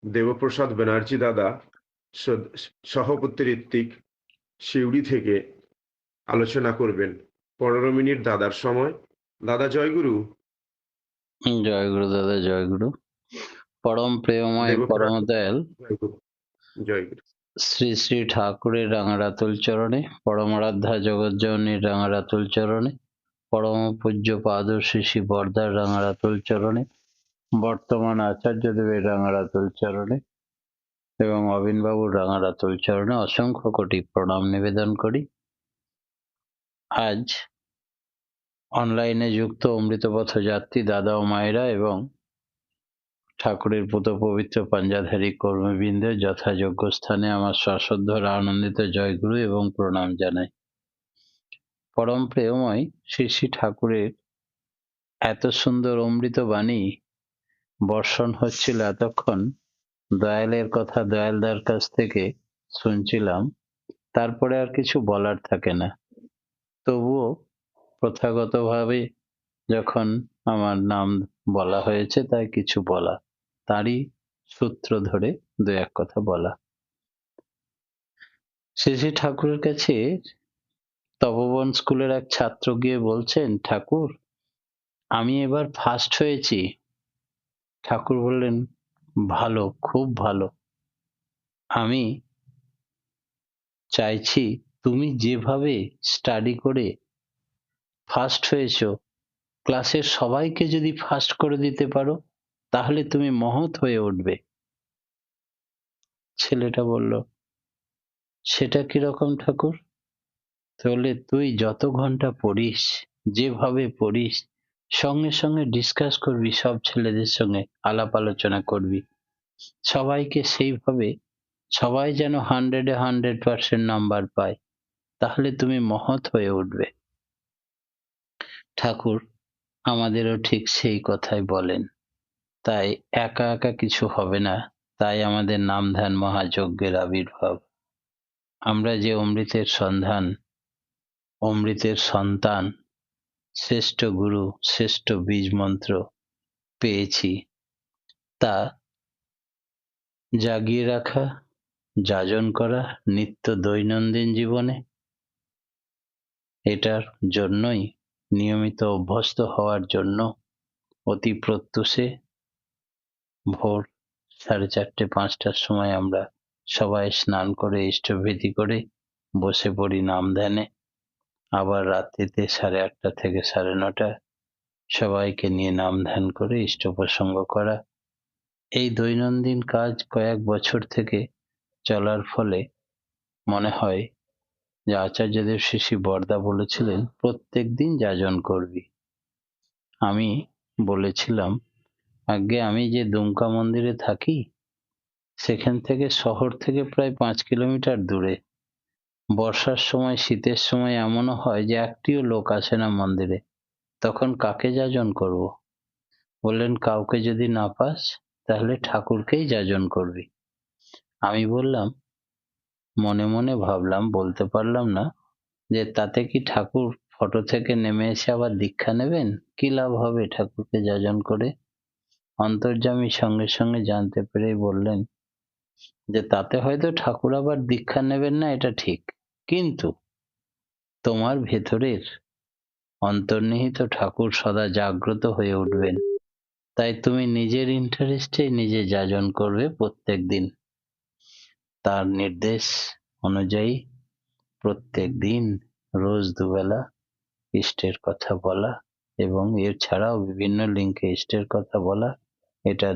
দেবপ্রসাদ ব্যানার্জি দাদা সহপুত্র ঋত্বিক সিউড়ি থেকে আলোচনা করবেন। 15 মিনিট দাদার সময়। দাদা জয়গুরু। জয়গুরু দাদা, জয়গুরু। পরম প্রেমময়, দেবপ্রা পরম দয়াল জয়গুরু। জয়গুরু। শ্রী শ্রী ঠাকুরের রাঙারাতুল চরণে, পরমারাধ্যা জগজ্জননীর রাঙারাতুল চরণে, পরম পূজ্য পাদ শ্রী শ্রী বরদার রাঙারাতুল চরণে, বর্তমান আচার্যদেবের রাঙারাতুল চরণে এবং অবিনবাবুর রাঙারাতুল চরণে অসংখ্য কোটি প্রণাম নিবেদন করি। আজ অনলাইনে যুক্ত অমৃতপথ যাত্রী দাদা ও মায়েরা এবং ঠাকুরের পুত পবিত্র পাঞ্জাধারী কর্মীবৃন্দ যথাযোগ্য স্থানে আমার সশ্রদ্ধ আনন্দিত জয়গুরু এবং প্রণাম জানাই। পরম প্রেমময় শ্রী শ্রী ঠাকুরের এত সুন্দর অমৃত বাণী বর্ষণ হচ্ছিল এতক্ষণ। দয়ালের কথা দয়ালদার কাছ থেকে শুনছিলাম, তারপরে আর কিছু বলার থাকে না। তবুও প্রথাগতভাবে যখন আমার নাম বলা হয়েছে তাই কিছু বলা, তারই সূত্র ধরে দু এক কথা বলা। শ্রী শ্রী ঠাকুরের কাছে তপবন স্কুলের এক ছাত্র গিয়ে বলছেন, ঠাকুর আমি এবার ফার্স্ট হয়েছি। ঠাকুর বললেন, ভালো, খুব ভালো। আমি চাইছি তুমি যেভাবে স্টাডি করে ফার্স্ট হয়েছো, ক্লাসের সবাইকে যদি ফার্স্ট করে দিতে পারো তাহলে তুমি মহৎ হয়ে উঠবে। ছেলেটা বলল, সেটা কিরকম ঠাকুর? তাহলে তুই যত ঘন্টা পড়িস, যেভাবে পড়িস, সঙ্গে সঙ্গে ডিসকাস করবি, সব ছেলেদের সঙ্গে আলাপ আলোচনা করবি, সবাইকে সেইভাবে, সবাই যেন 100-এ 100% নাম্বার পায়, তাহলে তুমি মহৎ হয়ে উঠবে। ঠাকুর আমাদেরও ঠিক সেই কথাই বলেন। তাই একা একা কিছু হবে না, তাই আমাদের নাম ধ্যান মহাযজ্ঞের আবির্ভাব। আমরা যে অমৃতের সন্ধান, অমৃতের সন্তান, শ্রেষ্ঠ গুরু, শ্রেষ্ঠ বীজ মন্ত্র পেয়েছি, তা জাগিয়ে রাখা, যাজন করা নিত্য দৈনন্দিন জীবনে, এটার জন্যই নিয়মিত অভ্যস্ত হওয়ার জন্য অতি প্রত্যুষে ভোর 4:30-5টার সময় আমরা সবাই স্নান করে ইষ্টভৃতি করে বসে পড়ি নাম ধ্যানে। আবার রাত্রিতে 8:30 থেকে 9:30 সবাইকে নিয়ে নাম ধ্যান করে ইষ্ট প্রসঙ্গ করা। এই দৈনন্দিন কাজ কয়েক বছর থেকে চলার ফলে মনে হয় যে আচার্যদেব শ্রী শ্রী বরদা বলেছিলেন প্রত্যেক দিন যাজন করবি। আমি বলেছিলাম, আগে আমি যে দুমকা মন্দিরে থাকি সেখান থেকে, শহর থেকে প্রায় 5 কিলোমিটার দূরে। বর্ষার সময়, শীতের সময় এমনও হয় যে একটিও লোক আসে না মন্দিরে, তখন কাকে যাজন করব? বললেন, কাউকে যদি না পাস তাহলে ঠাকুরকেই যাজন করবি। আমি বললাম, মনে মনে ভাবলাম, বলতে পারলাম না, যে তাতে কি ঠাকুর ফটো থেকে নেমে এসে আবার দীক্ষা নেবেন? কি লাভ হবে ঠাকুরকে যাজন করে? অন্তর্যামী সঙ্গে সঙ্গে জানতে পেরেই বললেন যে তাতে হয়তো ঠাকুর আবার দীক্ষা নেবেন না, এটা ঠিক, কিন্তু তোমার ভেতরের অন্তর্নিহিত ঠাকুর সদা জাগ্রত হয়ে উঠবেন। তাই তুমি নিজের ইন্টারেস্টে নিজে যাজন করবে প্রত্যেক দিন। তার নির্দেশ অনুযায়ী প্রত্যেক দিন রোজ দুবেলা ইষ্টের কথা বলা এবং এছাড়াও বিভিন্ন লিঙ্কে ইষ্টের কথা বলা, এটা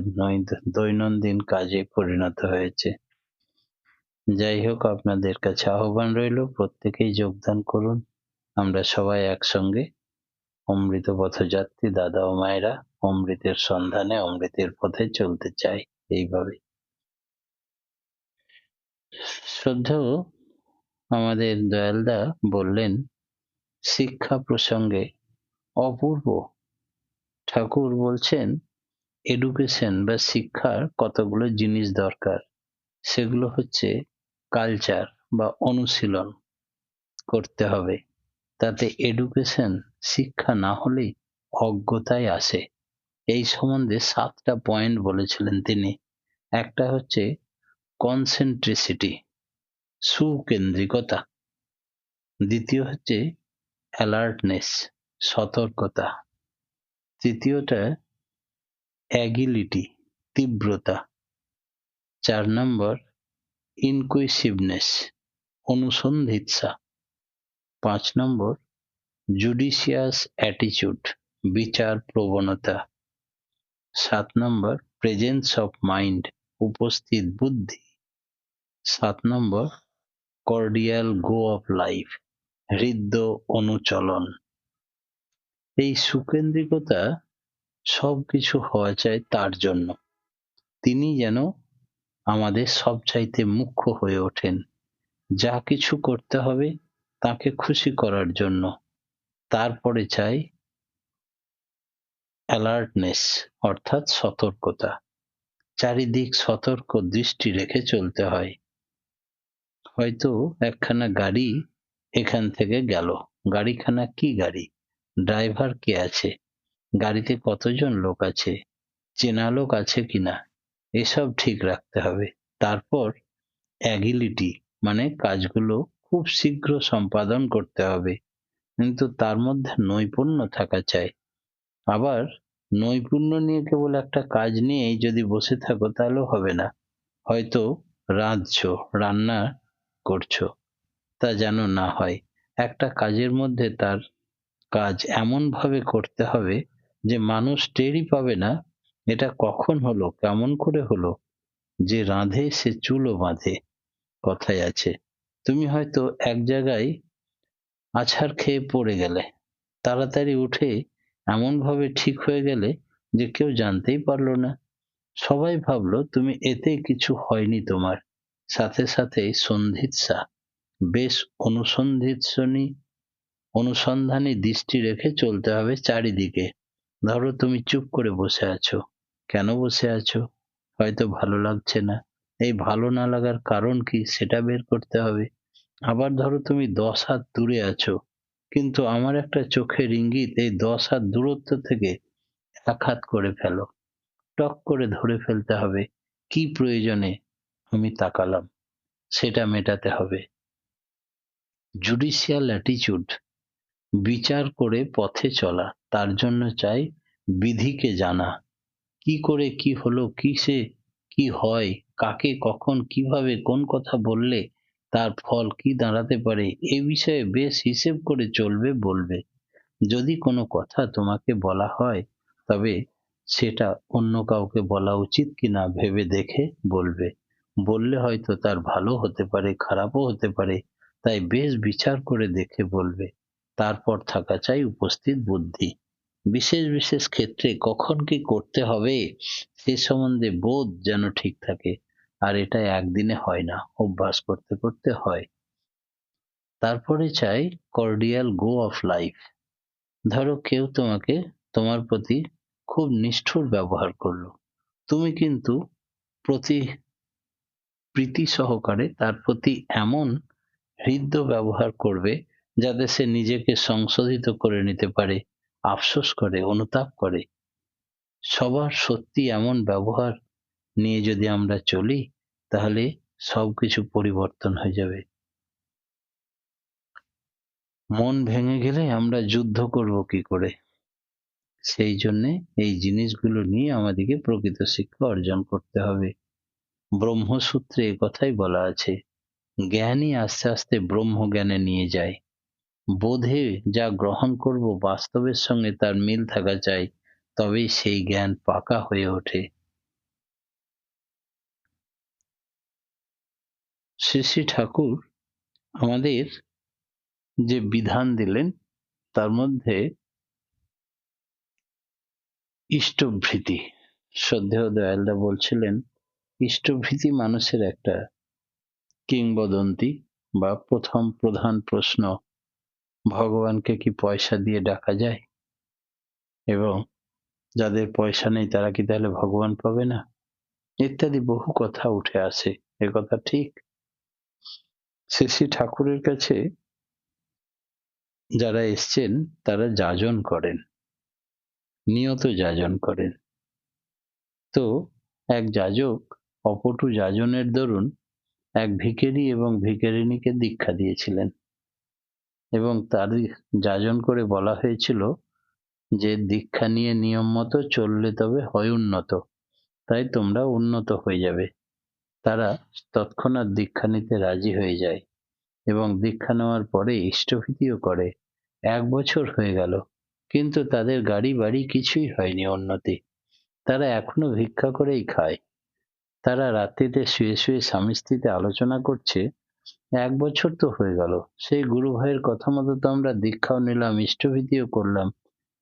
দৈনন্দিন কাজে পরিণত হয়েছে। যাই হোক, আপনাদের কাছে আহ্বান রইল, প্রত্যেকেই যোগদান করুন। আমরা সবাই একসঙ্গে অমৃত পথযাত্রী দাদা ও মায়েরা অমৃতের সন্ধানে অমৃতের পথে চলতে চাই। এইভাবে শ্রদ্ধেয় আমাদের দয়ালদা বললেন শিক্ষা প্রসঙ্গে অপূর্ব। ঠাকুর বলছেন এডুকেশন বা শিক্ষার কতগুলো জিনিস দরকার। সেগুলো হচ্ছে কালচার বা অনুশীলন করতে হবে। তাতে এডুকেশন, শিক্ষা না হলেই অজ্ঞতায় আসে। এই সম্বন্ধে 7টা পয়েন্ট বলেছিলেন তিনি। একটা হচ্ছে কনসেন্ট্রিসিটি, সুকেন্দ্রিকতা। দ্বিতীয় হচ্ছে অ্যালার্টনেস, সতর্কতা। তৃতীয়টা অ্যাগিলিটি, তীব্রতা। 4 নম্বর ইনকুইসিভনেস, অনুসন্ধিৎসা। 5 নম্বর জুডিশিয়াস অ্যাটিচিউড, বিচার প্রবণতা। 7 নম্বর প্রেজেন্স অফ মাইন্ড, উপস্থিত বুদ্ধি। 7 নম্বর কর্ডিয়াল গো অফ লাইফ, হৃদ্য অনুচলন। এই সুকেন্দ্রিকতা সবকিছু হওয়া চাই তার জন্য। তিনি যেন আমাদের সবচাইতে মুখ্য হয়ে ওঠেন। যা কিছু করতে হবে তাকে খুশি করার জন্য। তারপরে চাই অ্যালার্টনেস, অর্থাৎ সতর্কতা। চারিদিক সতর্ক দৃষ্টি রেখে চলতে হয়। হয়তো একখানা গাড়ি এখান থেকে গেল, গাড়িখানা কি গাড়ি, ড্রাইভার কে আছে, গাড়িতে কতজন লোক আছে, চেনা লোক আছে কিনা, এসব ঠিক রাখতে হবে। তারপর অ্যাগিলিটি, মানে কাজগুলো খুব শীঘ্র সম্পাদন করতে হবে, কিন্তু তার মধ্যে নৈপুণ্য থাকা চাই। আবার নৈপুণ্য নিয়ে কেবল একটা কাজ নিয়েই যদি বসে থাকো তাহলেও হবে না। হয়তো রাঁধছো, রান্না করছো, তা যেন না হয়। একটা কাজের মধ্যে তার কাজ এমন ভাবে করতে হবে যে মানুষ টেরই পাবে না এটা কখন হলো, কেমন করে হলো। যে রাঁধে সে চুলো বাঁধে, কথায় আছে। তুমি হয়তো এক জায়গায় আছাড় খেয়ে পড়ে গেলে, তাড়াতাড়ি উঠে এমন ভাবে ঠিক হয়ে গেলে যে কেউ জানতেই পারলো না। সবাই ভাবলো তুমি এতে কিছু হয়নি তোমার। সাথে সাথেই সন্ধিৎসা, বেশ অনুসন্ধানী দৃষ্টি রেখে চলতে হবে চারিদিকে। ধরো তুমি চুপ করে বসে আছো, কেন বসে আছো? হয়তো ভালো লাগছে না। এই ভালো না লাগার কারণ কি সেটা বের করতে হবে। আবার ধরো তুমি 10 হাত দূরে আছো, কিন্তু আমার একটা চোখের ইঙ্গিত এই 10 হাত দূরত্ব থেকে 1 হাত করে ফেলো। টক করে ধরে ফেলতে হবে কি প্রয়োজনে আমি তাকালাম, সেটা মেটাতে হবে। জুডিশিয়াল অ্যাটিচিউড, বিচার করে পথে চলা। তার জন্য চাই বিধিকে জানা, কি করে কি হলো, কিসে কি হয়, কাকে কখন কিভাবে কোন কথা বললে তার ফল কি দাঁড়াতে পারে, এ বিষয়ে বেশ হিসেব করে চলবে বলবে। যদি কোনো কথা তোমাকে বলা হয় তবে সেটা অন্য কাউকে বলা উচিত কিনা ভেবে দেখে বলবে। বললে হয়তো তার ভালো হতে পারে, খারাপও হতে পারে, তাই বেশ বিচার করে দেখে বলবে। তারপর থাকা চাই উপস্থিত বুদ্ধি। বিশেষ বিশেষ ক্ষেত্রে কখন কি করতে হবে সে সম্বন্ধে বোধ যেন ঠিক থাকে। আর এটা একদিনে হয় না, অভ্যাস করতে করতে হয়। তারপরে চাই কর্ডিয়াল গো অফ লাইফ। ধরো কেউ তোমার প্রতি খুব নিষ্ঠুর ব্যবহার করলো, তুমি কিন্তু প্রতি প্রীতি সহকারে তার প্রতি এমন হৃদ্য ব্যবহার করবে যাতে সে নিজেকে সংশোধিত করে নিতে পারে, আফসোস করে, অনুতাপ করে। সবার সত্যি এমন ব্যবহার নিয়ে যদি আমরা চলি তাহলে সবকিছু পরিবর্তন হয়ে যাবে। মন ভেঙে গেলে আমরা যুদ্ধ করব কি করে? সেই জন্যে এই জিনিসগুলো নিয়ে আমাদেরকে প্রকৃত শিক্ষা অর্জন করতে হবে। ব্রহ্মসূত্রে একথাই বলা আছে, জ্ঞানই আস্তে আস্তে ব্রহ্মজ্ঞানে নিয়ে যায়। বোধে যা গ্রহণ করব বাস্তবের সঙ্গে তার মিল থাকা চাই, তবেই সেই জ্ঞান পাকা হয়ে ওঠে। শ্রী শ্রী ঠাকুর আমাদের যে বিধান দিলেন তার মধ্যে ইষ্টভৃতি, শ্রদ্ধেয় দয়ালদা বলছিলেন, ইষ্টভৃতি মানুষের একটা কিংবদন্তি বা প্রথম প্রধান প্রশ্ন, ভগবানকে কি পয়সা দিয়ে ডাকা যায়? এবং যাদের পয়সা নেই তারা কি তাহলে ভগবান পাবে না? ইত্যাদি বহু কথা উঠে আসে। এ কথা ঠিক। শ্রী শ্রী ঠাকুরের কাছে যারা এসছেন তারা যাজন করেন, নিয়ত যাজন করেন। তো এক যাজক অপটু যাজনের দরুন এক ভিখারি এবং ভিখারিণীকে দীক্ষা দিয়েছিলেন এবং তারই যাজন করে বলা হয়েছিল যে দীক্ষা নিয়ে নিয়ম মতো চললে তবে হয় উন্নত, তাই তোমরা উন্নত হয়ে যাবে। তারা তৎক্ষণাৎ দীক্ষা নিতে রাজি হয়ে যায় এবং দীক্ষা নেওয়ার পরে ইষ্টভীতিও করে। 1 বছর হয়ে গেল, কিন্তু তাদের গাড়ি বাড়ি কিছুই হয়নি উন্নতি। তারা এখনো ভিক্ষা করেই খায়। তারা রাত্রিতে শুয়ে শুয়ে স্বামী স্ত্রীতে আলোচনা করছে, 1 বছর তো হয়ে গেল, সেই গুরু ভাইয়ের কথা মতো তো আমরা দীক্ষাও নিলাম, ইষ্টভীতিও করলাম,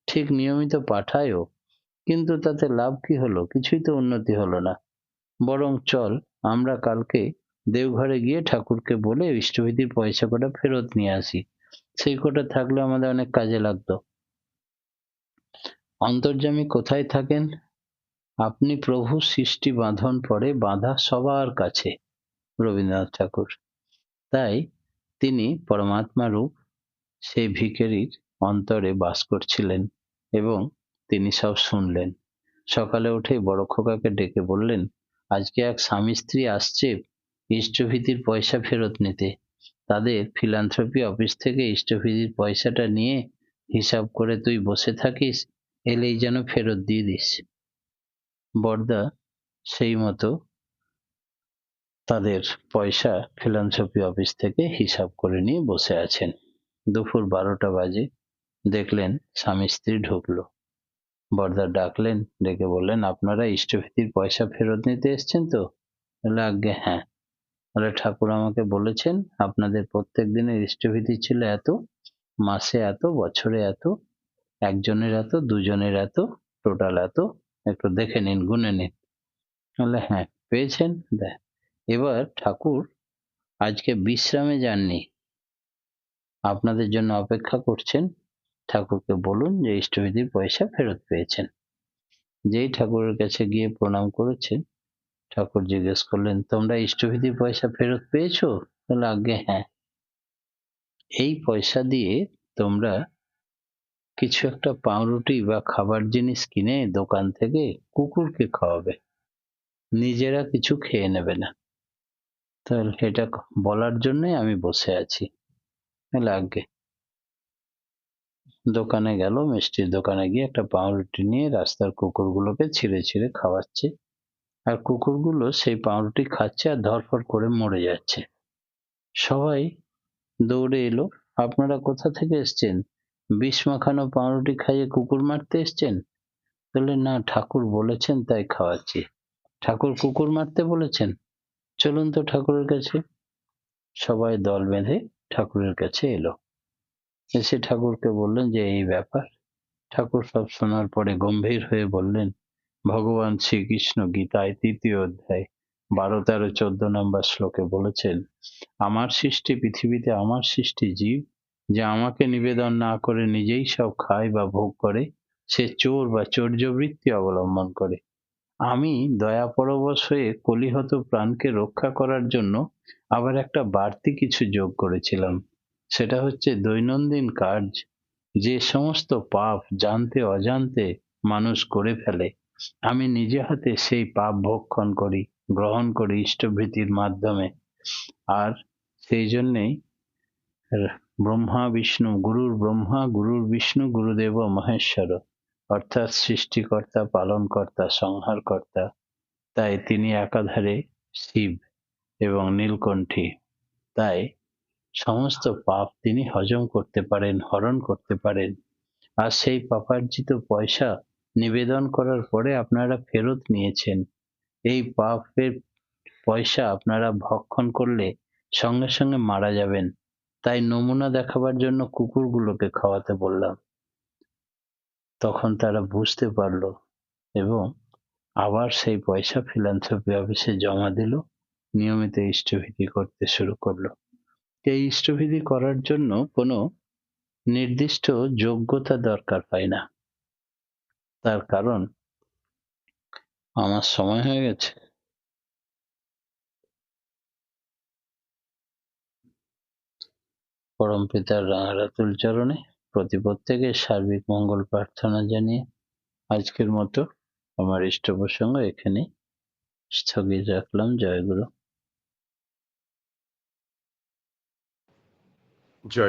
ঠিক নিয়মিত পাঠায়ও, কিন্তু তাতে লাভ কি হলো? কিছুই তো উন্নতি হলো না। বরং চল আমরা কালকে দেওঘরে গিয়ে ঠাকুরকে বলে ইষ্টভীতির পয়সা কটা ফেরত নিয়ে আসি, সেই কটা থাকলে আমাদের অনেক কাজে লাগতো। অন্তর্যামী কোথায় থাকেন? আপনি প্রভু সৃষ্টি বাঁধন পড়ে বাঁধা সবার কাছে, রবীন্দ্রনাথ ঠাকুর। তাই তিনি পরমাত্মা রূপ সেই ভিখারির অন্তরে বাস করছিলেন এবং তিনি সব শুনলেন। সকালে উঠেই বড় খোকাকে ডেকে বললেন, আজকে এক স্বামী স্ত্রী আসছে ইষ্টভীতির পয়সা ফেরত নিতে। তাদের ফিলান্থ্রপি অফিস থেকে ইষ্টভীতির পয়সাটা নিয়ে হিসাব করে তুই বসে থাকিস, এলেই যেন ফেরত দিয়ে দিস। বরদা সেই মতো তাদের পয়সা ফিলান্থ্রপি অফিস থেকে হিসাব করে নিয়ে বসে আছেন। দুপুর 12টা বাজে, দেখলেন স্বামী স্ত্রী ঢুকলো। বরদা ডাকলেন, ডেকে বললেন, আপনারা ইষ্টভীতির পয়সা ফেরত নিতে এসছেন তো? বললে, আজ্ঞে হ্যাঁ। বলে, ঠাকুর আমাকে বলেছেন আপনাদের প্রত্যেক দিনের ইষ্টভীতি ছিল এত, মাসে এত, বছরে এত, একজনের এত, দুজনের এত, টোটাল এত, একটু দেখে নিন, গুনে নিন। বললে, হ্যাঁ পেয়েছেন। এবার ঠাকুর আজকে বিশ্রামে যাননি, আপনাদের জন্য অপেক্ষা করছেন। ঠাকুরকে বলুন যে ইষ্টভীতির পয়সা ফেরত পেয়েছেন। যেই ঠাকুরের কাছে গিয়ে প্রণাম করেছেন, ঠাকুর জিজ্ঞেস করলেন, তোমরা ইষ্টভীতির পয়সা ফেরত পেয়েছো? বলল, আজ্ঞে হ্যাঁ। এই পয়সা দিয়ে তোমরা কিছু একটা পাউরুটি বা খাবার জিনিস কিনে দোকান থেকে কুকুরকে খাওয়াবে, নিজেরা কিছু খেয়ে নেবে না। তাহলে এটা বলার জন্যই আমি বসে আছি। বলল, আজ্ঞে। দোকানে গেল, মিষ্টির দোকানে গিয়ে একটা পাউরুটি নিয়ে রাস্তার কুকুরগুলোকে ছিঁড়ে ছিঁড়ে খাওয়াচ্ছে, আর কুকুরগুলো সেই পাউরুটি খাচ্ছে আর ধরফর করে মরে যাচ্ছে। সবাই দৌড়ে এলো, আপনারা কোথা থেকে এসছেন? বিষ মাখানো পাউরুটি খাইয়ে কুকুর মারতে এসছেন? বললেন, না ঠাকুর বলেছেন তাই খাওয়াচ্ছি। ঠাকুর কুকুর মারতে বলেছেন? চলুন তো ঠাকুরের কাছে। সবাই দল বেঁধে ঠাকুরের কাছে এলো। এসে ঠাকুরকে বললেন যে এই ব্যাপার। ঠাকুর সব শোনার পরে গম্ভীর হয়ে বললেন, ভগবান শ্রীকৃষ্ণ গীতায় 3য় অধ্যায় 12, 13, 14 নম্বর শ্লোকে বলেছেন, আমার সৃষ্টি পৃথিবীতে আমার সৃষ্টি জীব, যে আমাকে নিবেদন না করে নিজেই সব খায় বা ভোগ করে, সে চোর বা চৌর্যবৃত্তি অবলম্বন করে। আমি দয়াপরবশ হয়ে কলিহত প্রাণকে রক্ষা করার জন্য আবার একটা বাড়তি কিছু যোগ করেছিলাম। সেটা হচ্ছে দৈনন্দিন কাজ, যে সমস্ত পাপ জানতে অজান্তে মানুষ করে ফেলে, আমি নিজে হাতে সেই পাপ ভক্ষণ করি, গ্রহণ করি ইষ্টভীতির মাধ্যমে। আর সেই জন্যেই ব্রহ্মা বিষ্ণু, গুরুর ব্রহ্মা গুরুর বিষ্ণু গুরুদেব মহেশ্বর, অর্থাৎ সৃষ্টিকর্তা, পালনকর্তা, সংহারকর্তা। তাই তিনি একাধারে শিব এবং নীলকণ্ঠী। তাই সমস্ত পাপ তিনি হজম করতে পারেন, হরণ করতে পারেন। আর সেই পাপার্জিত পয়সা নিবেদন করার পরে আপনারা ফেরত নিয়েছেন। এই পাপের পয়সা আপনারা ভক্ষণ করলে সঙ্গে সঙ্গে মারা যাবেন। তাই নমুনা দেখাবার জন্য কুকুরগুলোকে খাওয়াতে বললাম। তখন তারা বুঝতে পারলো এবং আবার সেই পয়সা ফিলান্থ্রপি অফিসে জমা দিল, নিয়মিত ইষ্টভীতি করতে শুরু করলো। এই ইষ্টভীতি করার জন্য কোনো নির্দিষ্ট যোগ্যতা দরকার হয় না। তার কারণ আমার সময় হয়ে গেছে। পরমপিতার রাঙারাতুল চরণে প্রত্যেকের সার্বিক মঙ্গল প্রার্থনা জানিয়ে আজকের মতো আমার ইষ্ট প্রসঙ্গ এখানেই স্থগিত রাখলাম। জয়গুরু। জয়